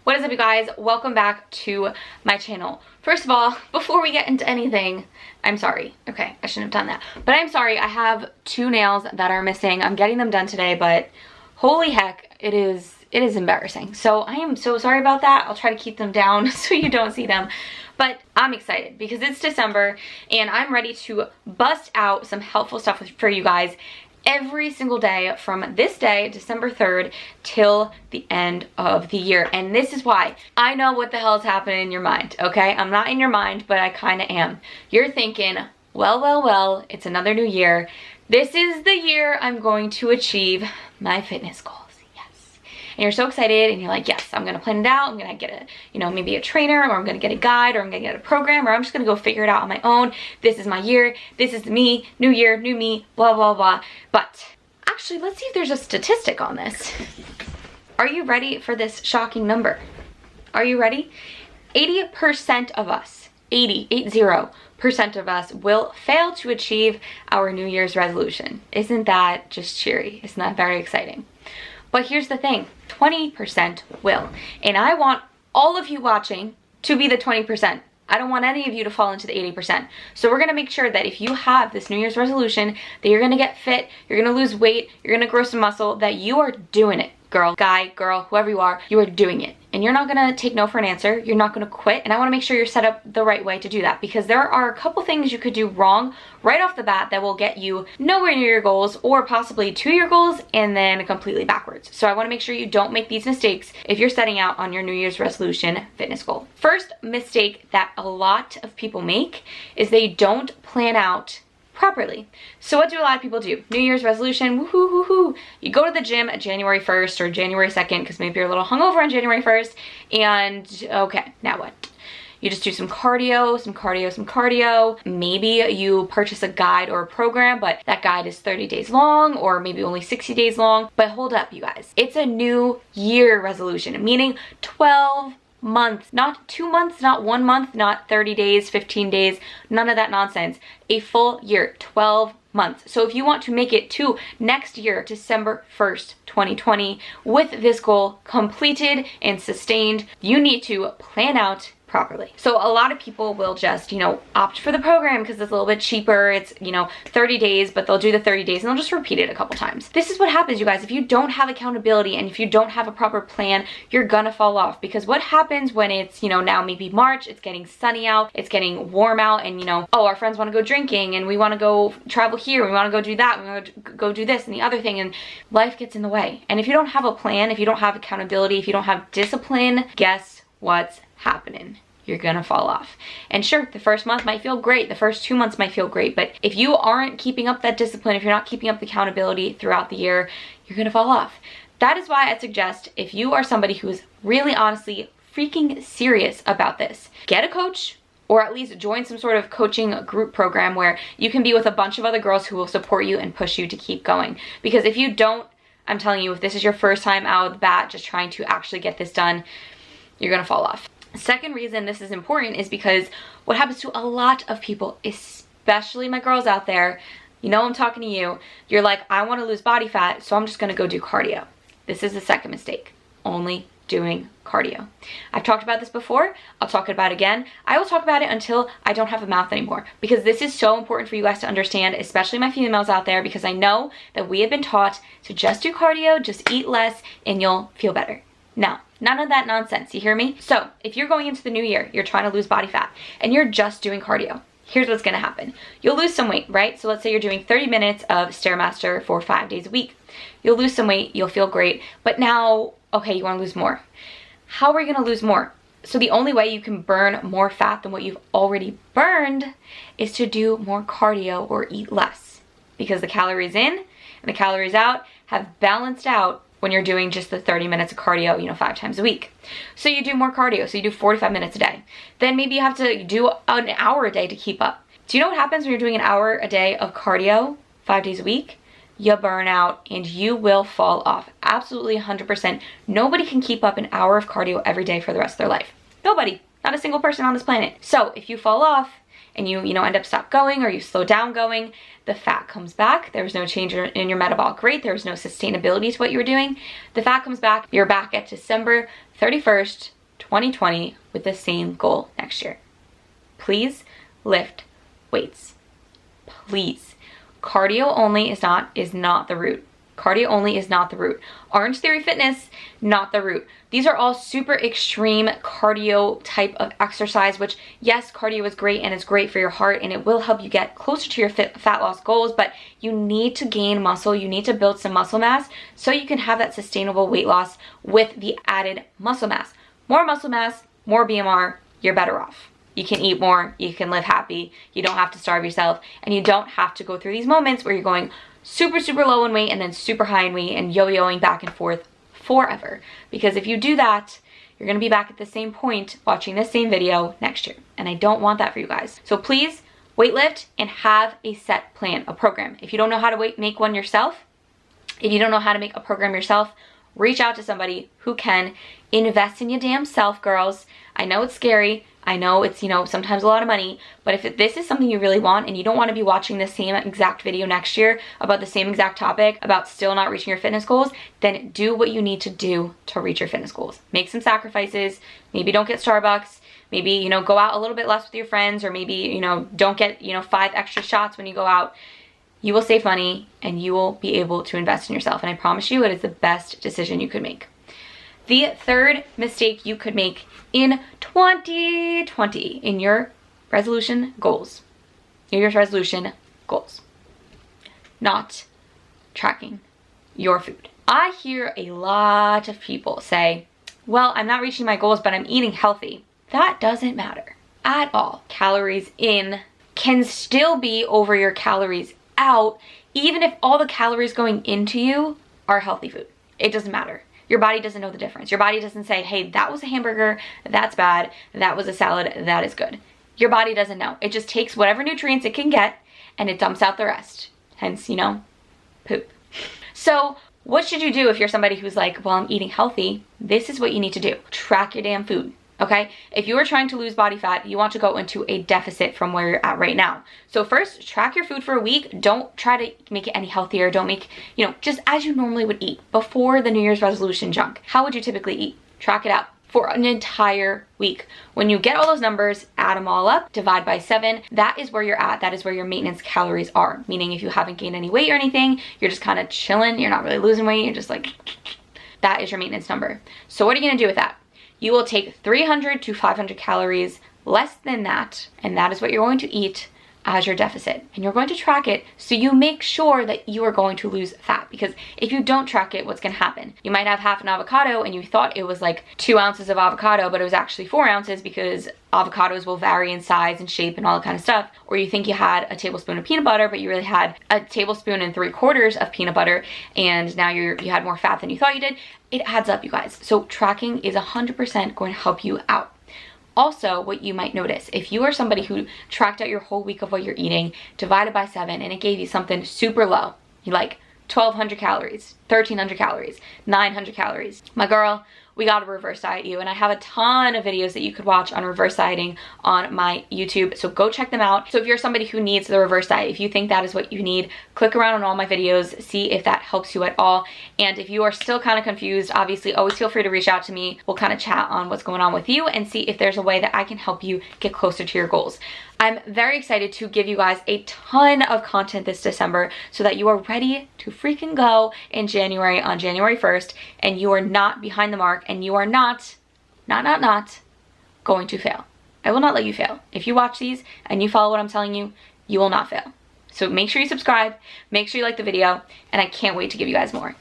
What is up, you guys? Welcome back to my channel. First of all, before we get into anything, I'm sorry. Okay, I shouldn't have done that. But I'm sorry, I have 2 nails that are missing. I'm getting them done today, but holy heck, it is embarrassing. So I am so sorry about that. I'll try to keep them down so you don't see them. But I'm excited because it's December and I'm ready to bust out some helpful stuff for you guys every single day from this day, December 3rd, till the end of the year. And this is why. I know what the hell is happening in your mind, okay? I'm not in your mind, but I kind of am. You're thinking, well, it's another new year. This is the year I'm going to achieve my fitness goals. Yes. And you're so excited and you're like, yes, I'm going to plan it out. I'm going to get maybe a trainer, or I'm going to get a guide, or I'm going to get a program, or I'm just going to go figure it out on my own. This is my year. This is me. New year, new me, blah, blah, blah. But actually, let's see if there's a statistic on this. Are you ready for this shocking number? Are you ready? 80% of us, 80% of us will fail to achieve our New Year's resolution. Isn't that just cheery? Isn't that very exciting? But here's the thing, 20% will. And I want all of you watching to be the 20%. I don't want any of you to fall into the 80%. So we're gonna make sure that if you have this New Year's resolution, that you're gonna get fit, you're gonna lose weight, you're gonna grow some muscle, that you are doing it. Girl, guy, girl, whoever you are doing it. And you're not gonna take no for an answer. You're not gonna quit. And I wanna make sure you're set up the right way to do that, because there are a couple things you could do wrong right off the bat that will get you nowhere near your goals, or possibly to your goals and then completely backwards. So I wanna make sure you don't make these mistakes if you're setting out on your New Year's resolution fitness goal. First mistake that a lot of people make is they don't plan out properly. So what do a lot of people do? New Year's resolution, woohoo, woohoo. You go to the gym at January 1st or January 2nd, because maybe you're a little hungover on January 1st, and okay, now what? You just do some cardio. Maybe you purchase a guide or a program, but that guide is 30 days long, or maybe only 60 days long. But hold up, you guys. It's a new year resolution, meaning 12 months, not 2 months, not 1 month, not 30 days, 15 days, none of that nonsense. A full year, 12 months. So if you want to make it to next year, December 1st, 2020, with this goal completed and sustained, you need to plan out properly. So a lot of people will just, opt for the program because it's a little bit cheaper. It's, 30 days, but they'll do the 30 days and they'll just repeat it a couple times. This is what happens, you guys. If you don't have accountability and if you don't have a proper plan, you're gonna fall off, because what happens when it's, now maybe March, it's getting sunny out, it's getting warm out, and oh, our friends want to go drinking and we want to go travel here, we want to go do that, we want to go do this and the other thing, and life gets in the way. And if you don't have a plan, if you don't have accountability, if you don't have discipline, guess what's happening? You're gonna fall off. And sure, the first month might feel great, the first 2 months might feel great, but if you aren't keeping up that discipline, if you're not keeping up the accountability throughout the year, you're gonna fall off. That is why I suggest, if you are somebody who is really honestly freaking serious about this, get a coach, or at least join some sort of coaching group program where you can be with a bunch of other girls who will support you and push you to keep going. Because if you don't, I'm telling you, if this is your first time out of the bat just trying to actually get this done, you're gonna fall off. Second reason this is important is because what happens to a lot of people, especially my girls out there, I'm talking to you, you're like, I want to lose body fat, so I'm just going to go do cardio. This is the second mistake, only doing cardio. I've talked about this before, I'll talk about it again. I will talk about it until I don't have a mouth anymore, because this is so important for you guys to understand, especially my females out there, because I know that we have been taught to just do cardio, just eat less, and you'll feel better. No, none of that nonsense, you hear me? So if you're going into the new year, you're trying to lose body fat and you're just doing cardio, here's what's gonna happen. You'll lose some weight, right? So let's say you're doing 30 minutes of Stairmaster for 5 days a week. You'll lose some weight, you'll feel great, but now, okay, you wanna lose more. How are you gonna lose more? So the only way you can burn more fat than what you've already burned is to do more cardio or eat less, because the calories in and the calories out have balanced out when you're doing just the 30 minutes of cardio, 5 times a week. So you do more cardio, so you do 45 minutes a day. Then maybe you have to do an hour a day to keep up. Do you know what happens when you're doing an hour a day of cardio 5 days a week? You burn out and you will fall off. Absolutely 100%. Nobody can keep up an hour of cardio every day for the rest of their life. Nobody. Not a single person on this planet. So if you fall off, and you end up stop going or you slow down going, the fat comes back. There was no change in your metabolic rate. There was no sustainability to what you were doing. The fat comes back. You're back at December 31st, 2020 with the same goal next year. Please lift weights. Please. Cardio only is not the route. Cardio only is not the route. Orange Theory Fitness, not the route. These are all super extreme cardio type of exercise, which yes, cardio is great and it's great for your heart and it will help you get closer to your fat loss goals, but you need to gain muscle. You need to build some muscle mass so you can have that sustainable weight loss with the added muscle mass. More muscle mass, more BMR, you're better off. You can eat more, you can live happy, you don't have to starve yourself, and you don't have to go through these moments where you're going super, super low in weight and then super high in weight and yo-yoing back and forth forever. Because if you do that, you're gonna be back at the same point watching this same video next year. And I don't want that for you guys. So please weightlift and have a set plan, a program. If you don't know how to make one yourself, if you don't know how to make a program yourself, reach out to somebody who can. Invest in your damn self, girls. I know it's scary. I know it's, sometimes a lot of money, but if this is something you really want and you don't want to be watching the same exact video next year about the same exact topic about still not reaching your fitness goals, then do what you need to do to reach your fitness goals. Make some sacrifices. Maybe don't get Starbucks. Maybe, go out a little bit less with your friends, or maybe, don't get, 5 extra shots when you go out. You will save money and you will be able to invest in yourself. And I promise you, it is the best decision you could make. The third mistake you could make in 2020 in your resolution goals, New Year's resolution goals, not tracking your food. I hear a lot of people say, well, I'm not reaching my goals, but I'm eating healthy. That doesn't matter at all. Calories in can still be over your calories out, even if all the calories going into you are healthy food. It doesn't matter. Your body doesn't know the difference. Your body doesn't say, hey, that was a hamburger, that's bad, that was a salad, that is good. Your body doesn't know. It just takes whatever nutrients it can get and it dumps out the rest. Hence, poop. So what should you do if you're somebody who's like, well, I'm eating healthy? This is what you need to do. Track your damn food. Okay, if you are trying to lose body fat, you want to go into a deficit from where you're at right now. So first, track your food for a week. Don't try to make it any healthier. Don't make, just as you normally would eat before the New Year's resolution junk. How would you typically eat? Track it out for an entire week. When you get all those numbers, add them all up, divide by 7. That is where you're at. That is where your maintenance calories are. Meaning if you haven't gained any weight or anything, you're just kind of chilling. You're not really losing weight. You're just like, that is your maintenance number. So what are you gonna do with that? You will take 300 to 500 calories less than that, and that is what you're going to eat as your deficit. And you're going to track it so you make sure that you are going to lose fat, because if you don't track it, what's going to happen? You might have half an avocado and you thought it was like 2 ounces of avocado, but it was actually 4 ounces because avocados will vary in size and shape and all that kind of stuff. Or you think you had a tablespoon of peanut butter, but you really had a tablespoon and 3/4 of peanut butter, and now you had more fat than you thought you did. It adds up, you guys. So tracking is 100% going to help you out. Also, what you might notice, if you are somebody who tracked out your whole week of what you're eating, divided by 7, and it gave you something super low, you like 1,200 calories, 1,300 calories, 900 calories. My girl, we gotta reverse diet you. And I have a ton of videos that you could watch on reverse dieting on my YouTube, so go check them out. So if you're somebody who needs the reverse diet, if you think that is what you need, click around on all my videos, see if that helps you at all. And if you are still kind of confused, obviously always feel free to reach out to me. We'll kind of chat on what's going on with you and see if there's a way that I can help you get closer to your goals. I'm very excited to give you guys a ton of content this December so that you are ready to freaking go in January on January 1st, and you are not behind the mark, and you are not going to fail. I will not let you fail. If you watch these and you follow what I'm telling you, you will not fail. So make sure you subscribe, make sure you like the video, and I can't wait to give you guys more.